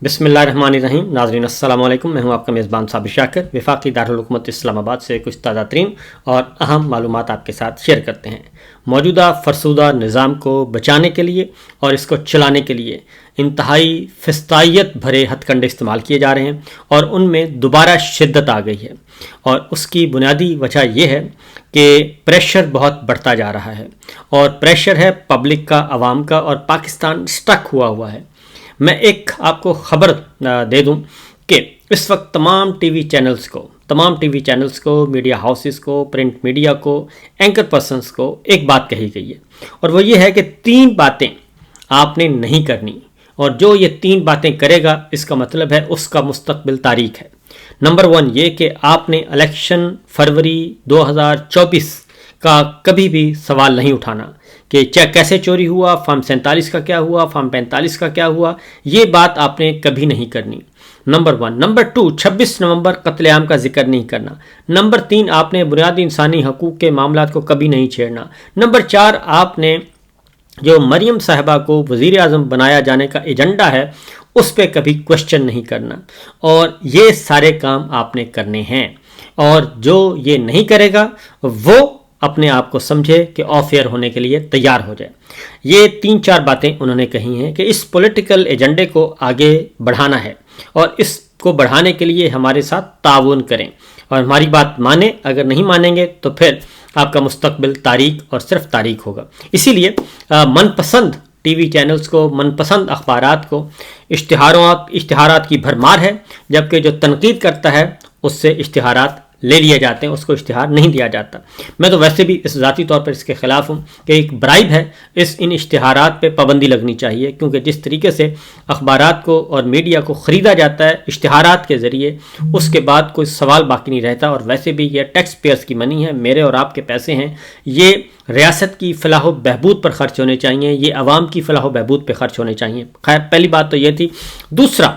بسم اللہ الرحمن الرحیم. ناظرین السلام علیکم. میں ہوں آپ کا میزبان صابر شاکر. وفاقی دارالحکومت اسلام آباد سے کچھ تازہ ترین اور اہم معلومات آپ کے ساتھ شیئر کرتے ہیں. موجودہ فرسودہ نظام کو بچانے کے لیے اور اس کو چلانے کے لیے انتہائی فسطائیت بھرے ہتھ کنڈے استعمال کیے جا رہے ہیں اور ان میں دوبارہ شدت آ گئی ہے. اور اس کی بنیادی وجہ یہ ہے کہ پریشر بہت بڑھتا جا رہا ہے اور پریشر ہے پبلک کا، عوام کا، اور پاکستان سٹک ہوا ہے. میں ایک آپ کو خبر دے دوں کہ اس وقت تمام ٹی وی چینلز کو، میڈیا ہاؤسز کو، پرنٹ میڈیا کو، اینکر پرسنز کو ایک بات کہی گئی ہے، اور وہ یہ ہے کہ 3 باتیں آپ نے نہیں کرنی، اور جو یہ 3 باتیں کرے گا اس کا مطلب ہے اس کا مستقبل تاریک ہے. نمبر 1 یہ کہ آپ نے الیکشن فروری 2024 کا کبھی بھی سوال نہیں اٹھانا کہ چیک کیسے چوری ہوا، فارم 47 کا کیا ہوا، فارم 45 کا کیا ہوا. یہ بات آپ نے کبھی نہیں کرنی. نمبر 1. نمبر 2 26 نومبر قتل عام کا ذکر نہیں کرنا. نمبر 3 آپ نے بنیادی انسانی حقوق کے معاملات کو کبھی نہیں چھیڑنا. نمبر 4 آپ نے جو مریم صاحبہ کو وزیر اعظم بنایا جانے کا ایجنڈا ہے اس پہ کبھی کوشچن نہیں کرنا. اور یہ سارے کام آپ نے کرنے ہیں، اور جو یہ نہیں کرے گا وہ اپنے آپ کو سمجھے کہ آف ایئر ہونے کے لیے تیار ہو جائے. یہ 3-4 باتیں انہوں نے کہی ہیں کہ اس پولیٹیکل ایجنڈے کو آگے بڑھانا ہے اور اس کو بڑھانے کے لیے ہمارے ساتھ تعاون کریں اور ہماری بات مانیں. اگر نہیں مانیں گے تو پھر آپ کا مستقبل تاریک اور صرف تاریک ہوگا. اسی لیے من پسند ٹی وی چینلز کو، من پسند اخبارات کو اشتہارات کی بھرمار ہے، جبکہ جو تنقید کرتا ہے اس سے اشتہارات لے لیے جاتے ہیں، اس کو اشتہار نہیں دیا جاتا. میں تو ویسے بھی اس ذاتی طور پر اس کے خلاف ہوں کہ ایک برائب ہے. ان اشتہارات پہ پابندی لگنی چاہیے، کیونکہ جس طریقے سے اخبارات کو اور میڈیا کو خریدا جاتا ہے اشتہارات کے ذریعے، اس کے بعد کوئی سوال باقی نہیں رہتا. اور ویسے بھی یہ ٹیکس پیئرز کی منی ہے، میرے اور آپ کے پیسے ہیں. یہ ریاست کی فلاح و بہبود پر خرچ ہونے چاہیے، یہ عوام کی فلاح و بہبود پہ خرچ ہونے چاہیے. خیر، پہلی بات تو یہ تھی. دوسرا،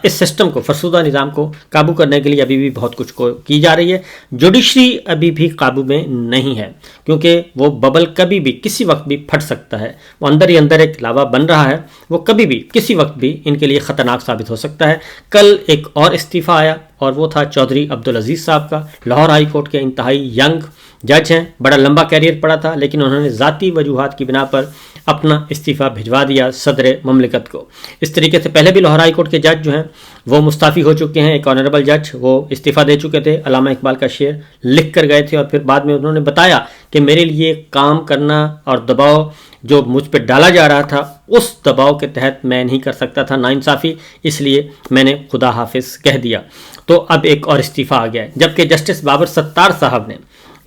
اس سسٹم کو، فرسودہ نظام کو قابو کرنے کے لیے ابھی بھی بہت کچھ کی جا رہی ہے. جوڈیشری ابھی بھی قابو میں نہیں ہے، کیونکہ وہ ببل کبھی بھی کسی وقت بھی پھٹ سکتا ہے. وہ اندر ہی اندر ایک لاوا بن رہا ہے، وہ کبھی بھی کسی وقت بھی ان کے لیے خطرناک ثابت ہو سکتا ہے. کل ایک اور استعفیٰ آیا اور وہ تھا چودھری عبدالعزیز صاحب کا. لاہور ہائی کورٹ کے انتہائی ینگ جج ہیں، بڑا لمبا کیریئر پڑا تھا، لیکن انہوں نے ذاتی وجوہات کی بنا پر اپنا استعفیٰ بھجوا دیا صدر مملکت کو. اس طریقے سے پہلے بھی لاہور ہائی کورٹ کے جج جو ہیں وہ مستعفی ہو چکے ہیں. ایک آنریبل جج وہ استعفیٰ دے چکے تھے، علامہ اقبال کا شعر لکھ کر گئے تھے، اور پھر بعد میں انہوں نے بتایا کہ میرے لیے کام کرنا اور دباؤ جو مجھ پہ ڈالا جا رہا تھا اس دباؤ کے تحت میں نہیں کر سکتا تھا ناانصافی، اس لیے میں نے خدا حافظ کہہ دیا. تو اب ایک اور استعفیٰ آ گیا ہے. جبکہ جسٹس بابر ستار صاحب نے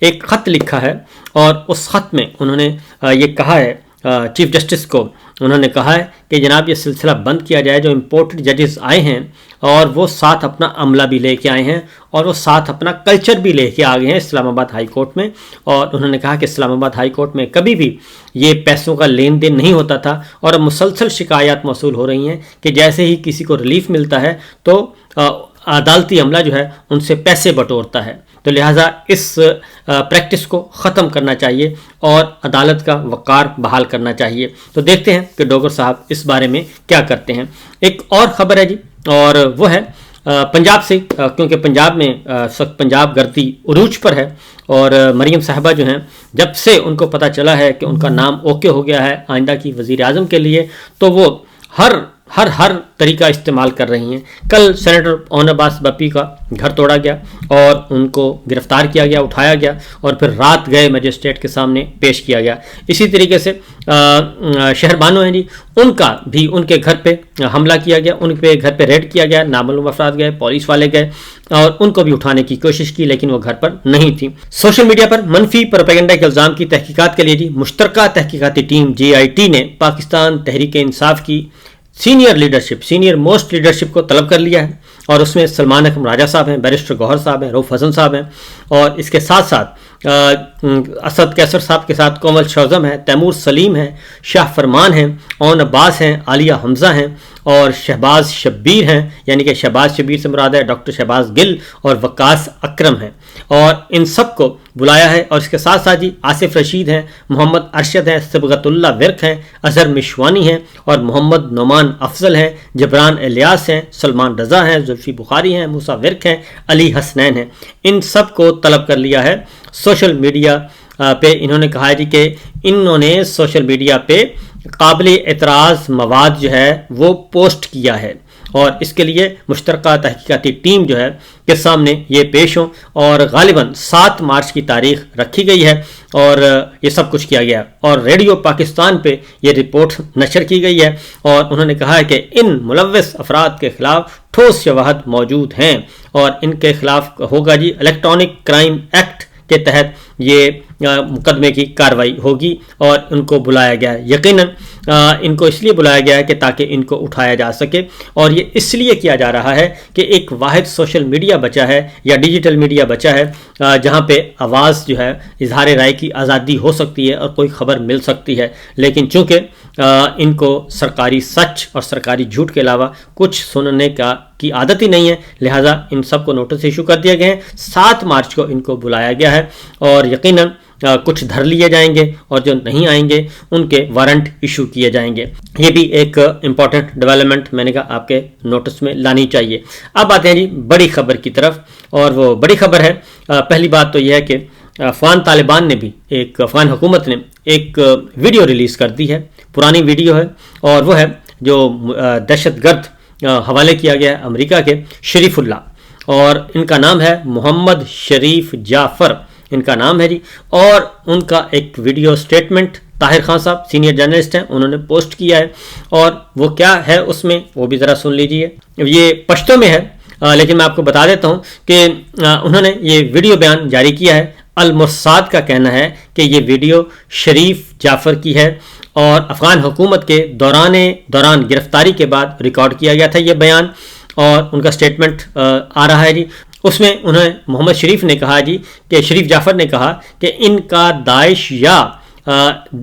ایک خط لکھا ہے، اور اس خط میں انہوں نے یہ کہا ہے، چیف جسٹس کو انہوں نے کہا ہے کہ جناب یہ سلسلہ بند کیا جائے. جو امپورٹڈ ججز آئے ہیں اور وہ ساتھ اپنا عملہ بھی لے کے آئے ہیں اور وہ ساتھ اپنا کلچر بھی لے کے آ گئے ہیں اسلام آباد ہائی کورٹ میں. اور انہوں نے کہا کہ اسلام آباد ہائی کورٹ میں کبھی بھی یہ پیسوں کا لین دین نہیں ہوتا تھا، اور اب مسلسل شکایات موصول ہو رہی ہیں کہ جیسے ہی کسی کو ریلیف ملتا ہے تو عدالتی عملہ جو ہے ان سے پیسے بٹورتا ہے. تو لہٰذا اس پریکٹس کو ختم کرنا چاہیے اور عدالت کا وقار بحال کرنا چاہیے. تو دیکھتے ہیں کہ ڈوگر صاحب اس بارے میں کیا کرتے ہیں. ایک اور خبر ہے جی، اور وہ ہے پنجاب سے، کیونکہ پنجاب میں پنجاب گردی عروج پر ہے، اور مریم صاحبہ جو ہیں جب سے ان کو پتہ چلا ہے کہ ان کا نام اوکے ہو گیا ہے آئندہ کی وزیر اعظم کے لیے، تو وہ ہر طریقہ استعمال کر رہی ہیں. کل سینیٹر اون عباس بپی کا گھر توڑا گیا اور ان کو گرفتار کیا گیا، اٹھایا گیا، اور پھر رات گئے مجسٹریٹ کے سامنے پیش کیا گیا. اسی طریقے سے شہر بانو ہیں جی، ان کا بھی ان کے گھر پہ حملہ کیا گیا، ان پہ گھر پہ ریڈ کیا گیا، نامعلوم افراد گئے، پولیس والے گئے اور ان کو بھی اٹھانے کی کوشش کی، لیکن وہ گھر پر نہیں تھی. سوشل میڈیا پر منفی پروپیگنڈا کے الزام کی تحقیقات کے لیے جی مشترکہ تحقیقاتی ٹیم JIT نے پاکستان تحریک انصاف کی سینئر موسٹ لیڈرشپ کو طلب کر لیا ہے، اور اس میں سلمان اکرم راجہ صاحب ہیں، بیرسٹر گوہر صاحب ہیں، رؤف حسن صاحب ہیں، اور اس کے ساتھ ساتھ اسد کیسر صاحب کے ساتھ کومل شوزم ہیں، تیمور سلیم ہیں، شاہ فرمان ہیں، اون عباس ہیں، عالیہ حمزہ ہیں، اور شہباز شبیر ہیں، یعنی کہ شہباز شبیر سے مراد ہے ڈاکٹر شہباز گل اور وقاص اکرم ہیں، اور ان سب کو بلایا ہے۔ اور اس کے ساتھ ساتھ جی آصف رشید ہیں، محمد ارشد ہیں، صبغت اللہ ورک ہیں، اظہر مشوانی ہیں، اور محمد نعمان افضل ہیں، جبران الیاس ہیں، سلمان رضا ہیں، زلفی بخاری ہیں، موسیٰ ورک ہیں، علی حسنین ہیں۔ ان سب کو طلب کر لیا ہے سوشل میڈیا پہ۔ انہوں نے کہا ہے جی کہ انہوں نے سوشل میڈیا پہ قابل اعتراض مواد جو ہے وہ پوسٹ کیا ہے، اور اس کے لیے مشترکہ تحقیقاتی ٹیم جو ہے کے سامنے یہ پیش ہوں، اور غالباً 7 مارچ کی تاریخ رکھی گئی ہے، اور یہ سب کچھ کیا گیا ہے، اور ریڈیو پاکستان پہ یہ رپورٹ نشر کی گئی ہے، اور انہوں نے کہا ہے کہ ان ملوث افراد کے خلاف ٹھوس شواہد موجود ہیں، اور ان کے خلاف ہوگا جی الیکٹرانک کرائم ایکٹ کے تحت یہ مقدمے کی کارروائی ہوگی، اور ان کو بلایا گیا ہے۔ یقیناً ان کو اس لیے بلایا گیا ہے کہ تاکہ ان کو اٹھایا جا سکے، اور یہ اس لیے کیا جا رہا ہے کہ ایک واحد سوشل میڈیا بچا ہے یا ڈیجیٹل میڈیا بچا ہے جہاں پہ آواز جو ہے اظہار رائے کی آزادی ہو سکتی ہے اور کوئی خبر مل سکتی ہے، لیکن چونکہ ان کو سرکاری سچ اور سرکاری جھوٹ کے علاوہ کچھ سننے کی عادت ہی نہیں ہے، لہٰذا ان سب کو نوٹس ایشو کر دیا گئے ہیں۔ 7 مارچ کو ان کو بلایا گیا ہے، اور یقیناً کچھ دھر لیے جائیں گے، اور جو نہیں آئیں گے ان کے وارنٹ ایشو کیے جائیں گے۔ یہ بھی ایک امپورٹنٹ ڈیولپمنٹ میں نے کہا آپ کے نوٹس میں لانی چاہیے۔ اب آتے ہیں جی بڑی خبر کی طرف، اور وہ بڑی خبر ہے، پہلی بات تو یہ ہے کہ افغان طالبان نے بھی افغان حکومت نے ایک ویڈیو ریلیز کر دی ہے، پرانی ویڈیو ہے، اور وہ ہے جو دہشت گرد حوالے کیا گیا ہے امریکہ کے شریف اللہ، اور ان کا نام ہے محمد شریف جعفر، ان کا نام ہے جی، اور ان کا ایک ویڈیو سٹیٹمنٹ طاہر خان صاحب سینئر جرنلسٹ ہیں انہوں نے پوسٹ کیا ہے، اور وہ کیا ہے اس میں وہ بھی ذرا سن لیجئے۔ یہ پشتو میں ہے، لیکن میں آپ کو بتا دیتا ہوں کہ انہوں نے یہ ویڈیو بیان جاری کیا ہے۔ المرصاد کا کہنا ہے کہ یہ ویڈیو شریف جعفر کی ہے، اور افغان حکومت کے دوران گرفتاری کے بعد ریکارڈ کیا گیا تھا یہ بیان، اور ان کا سٹیٹمنٹ آ رہا ہے جی۔ اس میں انہیں محمد شریف نے کہا جی کہ شریف جعفر نے کہا کہ ان کا داعش یا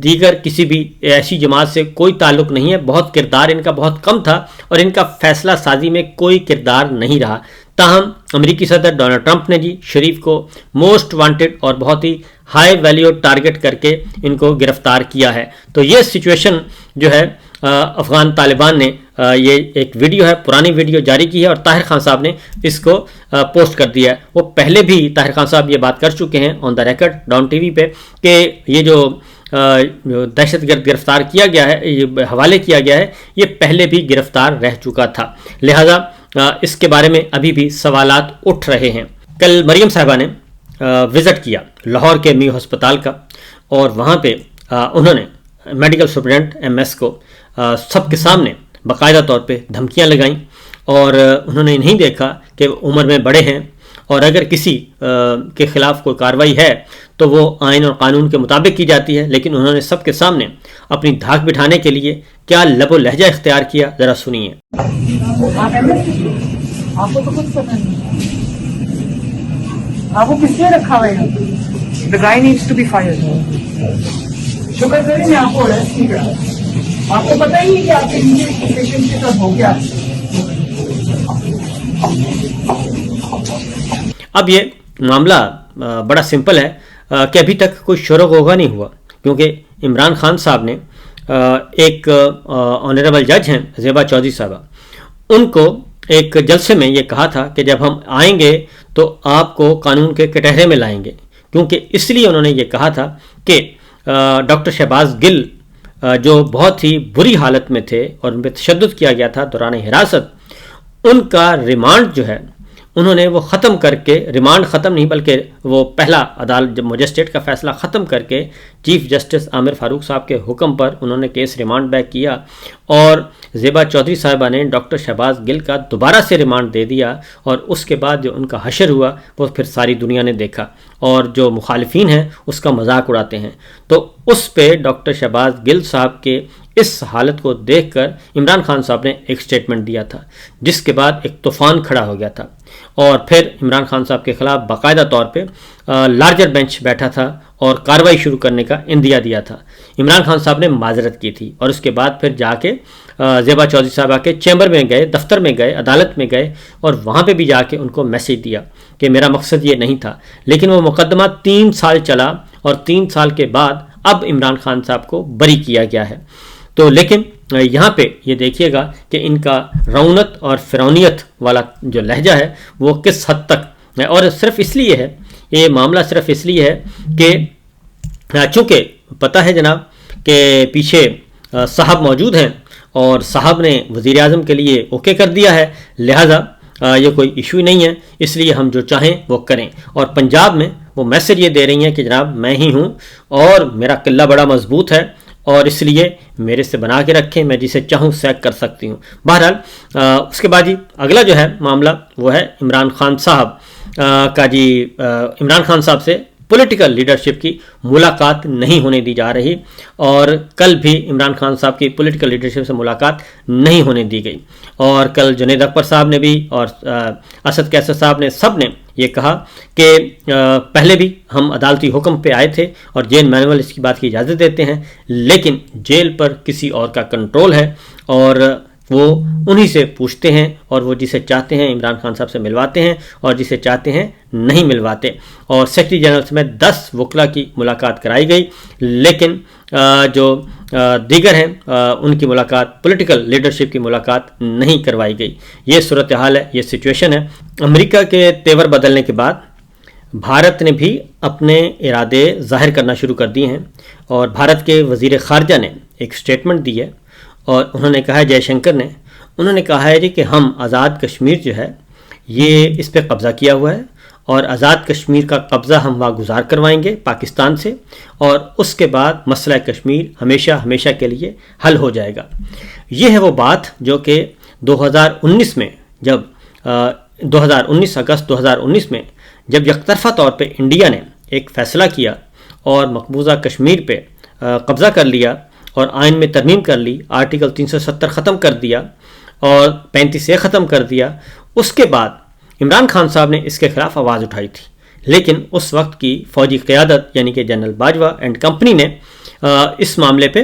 دیگر کسی بھی ایسی جماعت سے کوئی تعلق نہیں ہے، بہت کردار ان کا بہت کم تھا، اور ان کا فیصلہ سازی میں کوئی کردار نہیں رہا۔ تاہم امریکی صدر ڈونلڈ ٹرمپ نے جی شریف کو موسٹ وانٹڈ اور بہت ہی ہائی ویلیو ٹارگٹ کر کے ان کو گرفتار کیا ہے۔ تو یہ سچویشن جو ہے افغان طالبان نے یہ ایک ویڈیو ہے، پرانی ویڈیو جاری کی ہے، اور طاہر خان صاحب نے اس کو پوسٹ کر دیا ہے۔ وہ پہلے بھی طاہر خان صاحب یہ بات کر چکے ہیں on the record Dawn TV پہ کہ یہ جو دہشت گرد گرفتار کیا گیا ہے، یہ حوالے کیا گیا ہے، یہ پہلے بھی گرفتار رہ چکا تھا، لہٰذا اس کے بارے میں ابھی بھی سوالات اٹھ رہے ہیں۔ کل مریم صاحبہ نے وزٹ کیا لاہور کے میو ہسپتال کا، اور وہاں پہ انہوں نے میڈیکل سپرنٹینڈنٹ ایم ایس کو سب کے سامنے باقاعدہ طور پہ دھمکیاں لگائیں، اور انہوں نے نہیں دیکھا کہ عمر میں بڑے ہیں، اور اگر کسی کے خلاف کوئی کارروائی ہے تو وہ آئین اور قانون کے مطابق کی جاتی ہے، لیکن انہوں نے سب کے سامنے اپنی دھاک بٹھانے کے لیے کیا لب و لہجہ اختیار کیا، ذرا سنیے۔ آپ کو تو کچھ پتہ نہیں، آپ کو کس لیے رکھا ہوا ہے؟ The guy needs to be fired. شکر کریں میں آپ کو ارسٹ نہیں کرا، آپ کو پتہ ہی نہیں کہ آپ کے نیچے پیشنٹ کے ساتھ ہو گیا۔ اب یہ معاملہ بڑا سمپل ہے کہ ابھی تک کوئی شور و غوغا نہیں ہوا، کیونکہ عمران خان صاحب نے ایک آنریبل جج ہیں زیبا چودھری صاحبہ، ان کو ایک جلسے میں یہ کہا تھا کہ جب ہم آئیں گے تو آپ کو قانون کے کٹہرے میں لائیں گے، کیونکہ اس لیے انہوں نے یہ کہا تھا کہ ڈاکٹر شہباز گل جو بہت ہی بری حالت میں تھے اور ان پہ تشدد کیا گیا تھا دوران حراست، ان کا ریمانڈ جو ہے انہوں نے وہ ختم کر کے، ریمانڈ ختم نہیں بلکہ وہ پہلا عدالت جب مجسٹریٹ کا فیصلہ ختم کر کے چیف جسٹس عامر فاروق صاحب کے حکم پر انہوں نے کیس ریمانڈ بیک کیا، اور زیبا چودھری صاحبہ نے ڈاکٹر شہباز گل کا دوبارہ سے ریمانڈ دے دیا، اور اس کے بعد جو ان کا حشر ہوا وہ پھر ساری دنیا نے دیکھا، اور جو مخالفین ہیں اس کا مذاق اڑاتے ہیں۔ تو اس پہ ڈاکٹر شہباز گل صاحب کے اس حالت کو دیکھ کر عمران خان صاحب نے ایک سٹیٹمنٹ دیا تھا، جس کے بعد ایک طوفان کھڑا ہو گیا تھا، اور پھر عمران خان صاحب کے خلاف باقاعدہ طور پہ لارجر بینچ بیٹھا تھا، اور کارروائی شروع کرنے کا اندیا دیا تھا۔ عمران خان صاحب نے معذرت کی تھی اور اس کے بعد پھر جا کے زیبا چودھری صاحبہ کے چیمبر میں گئے، دفتر میں گئے، عدالت میں گئے اور وہاں پہ بھی جا کے ان کو میسیج دیا کہ میرا مقصد یہ نہیں تھا، لیکن وہ مقدمہ 3 سال چلا اور 3 سال کے بعد اب عمران خان صاحب کو بری کیا گیا ہے۔ تو لیکن یہاں پہ یہ دیکھیے گا کہ ان کا رونت اور فرعونیت والا جو لہجہ ہے وہ کس حد تک ہے، اور صرف اس لیے ہے، یہ معاملہ صرف اس لیے ہے کہ چونکہ پتہ ہے جناب کہ پیچھے صاحب موجود ہیں اور صاحب نے وزیر اعظم کے لیے اوکے کر دیا ہے، لہٰذا یہ کوئی ایشو ہی نہیں ہے، اس لیے ہم جو چاہیں وہ کریں۔ اور پنجاب میں وہ میسج یہ دے رہی ہیں کہ جناب میں ہی ہوں اور میرا قلعہ بڑا مضبوط ہے اور اس لیے میرے سے بنا کے رکھیں، میں جسے چاہوں سیک کر سکتی ہوں۔ بہرحال اس کے بعد جی اگلا جو ہے معاملہ وہ ہے عمران خان صاحب کا جی عمران خان صاحب سے پولیٹیکل لیڈرشپ کی ملاقات نہیں ہونے دی جا رہی، اور کل بھی عمران خان صاحب کی پولیٹیکل لیڈرشپ سے ملاقات نہیں ہونے دی گئی۔ اور کل جنید اکبر صاحب نے بھی اور اسد کیسر صاحب نے سب نے یہ کہا کہ پہلے بھی ہم عدالتی حکم پہ آئے تھے اور جیل مینول اس کی بات کی اجازت دیتے ہیں، لیکن جیل پر کسی اور کا کنٹرول ہے اور وہ انہی سے پوچھتے ہیں اور وہ جسے چاہتے ہیں عمران خان صاحب سے ملواتے ہیں اور جسے چاہتے ہیں نہیں ملواتے۔ اور سیکرٹری جنرل سمیت 10 وکلاء کی ملاقات کرائی گئی، لیکن جو دیگر ہیں ان کی ملاقات پولیٹیکل لیڈرشپ کی ملاقات نہیں کروائی گئی۔ یہ صورتحال ہے، یہ سچویشن ہے۔ امریکہ کے تیور بدلنے کے بعد بھارت نے بھی اپنے ارادے ظاہر کرنا شروع کر دیے ہیں، اور بھارت کے وزیر خارجہ نے ایک سٹیٹمنٹ دی ہے اور انہوں نے کہا ہے، جے شنکر نے انہوں نے کہا ہے جی کہ ہم آزاد کشمیر جو ہے یہ اس پہ قبضہ کیا ہوا ہے اور آزاد کشمیر کا قبضہ ہم واگزار کروائیں گے پاکستان سے، اور اس کے بعد مسئلہ کشمیر ہمیشہ ہمیشہ کے لیے حل ہو جائے گا۔ یہ ہے وہ بات جو کہ 2019 میں جب 2019 اگست 2019 میں جب یک طرفہ طور پہ انڈیا نے ایک فیصلہ کیا اور مقبوضہ کشمیر پہ قبضہ کر لیا اور آئین میں ترمیم کر لی، آرٹیکل 370 ختم کر دیا اور 35A ختم کر دیا، اس کے بعد عمران خان صاحب نے اس کے خلاف آواز اٹھائی تھی، لیکن اس وقت کی فوجی قیادت یعنی کہ جنرل باجوہ اینڈ کمپنی نے اس معاملے پہ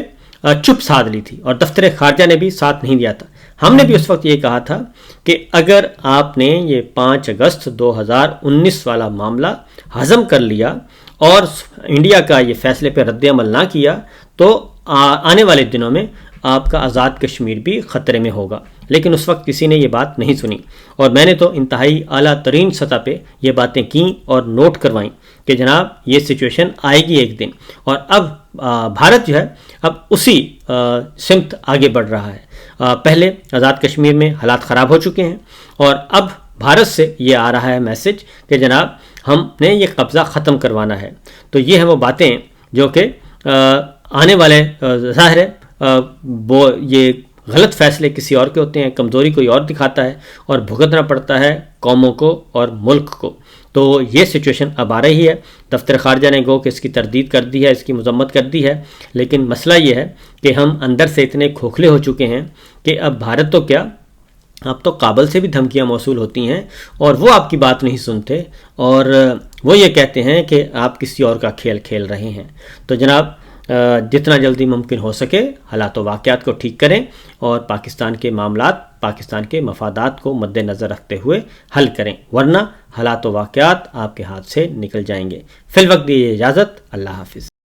چپ سادھ لی تھی اور دفتر خارجہ نے بھی ساتھ نہیں دیا تھا۔ ہم نے بھی اس وقت یہ کہا تھا کہ اگر آپ نے یہ 5 اگست 2019 والا معاملہ ہضم کر لیا اور انڈیا کا یہ فیصلے پہ رد عمل نہ کیا تو آنے والے دنوں میں آپ کا آزاد کشمیر بھی خطرے میں ہوگا، لیکن اس وقت کسی نے یہ بات نہیں سنی، اور میں نے تو انتہائی اعلیٰ ترین سطح پہ یہ باتیں کیں اور نوٹ کروائیں کہ جناب یہ سچویشن آئے گی ایک دن، اور اب بھارت جو ہے اب اسی سمت آگے بڑھ رہا ہے۔ پہلے آزاد کشمیر میں حالات خراب ہو چکے ہیں اور اب بھارت سے یہ آ رہا ہے میسج کہ جناب ہم نے یہ قبضہ ختم کروانا ہے۔ تو یہ ہیں وہ باتیں جو کہ آنے والے ظاہر ہے وہ یہ غلط فیصلے کسی اور کے ہوتے ہیں، کمزوری کوئی اور دکھاتا ہے اور بھگتنا پڑتا ہے قوموں کو اور ملک کو۔ تو یہ سچویشن اب آ رہی ہے۔ دفتر خارجہ نے گو کہ اس کی تردید کر دی ہے، اس کی مذمت کر دی ہے، لیکن مسئلہ یہ ہے کہ ہم اندر سے اتنے کھوکھلے ہو چکے ہیں کہ اب بھارت تو کیا، اب تو کابل سے بھی دھمکیاں موصول ہوتی ہیں اور وہ آپ کی بات نہیں سنتے اور وہ یہ کہتے ہیں کہ آپ کسی اور کا کھیل کھیل رہے ہیں۔ تو جناب جتنا جلدی ممکن ہو سکے حالات و واقعات کو ٹھیک کریں اور پاکستان کے معاملات، پاکستان کے مفادات کو مد نظر رکھتے ہوئے حل کریں، ورنہ حالات و واقعات آپ کے ہاتھ سے نکل جائیں گے۔ فی الوقت دیجیے اجازت، اللہ حافظ۔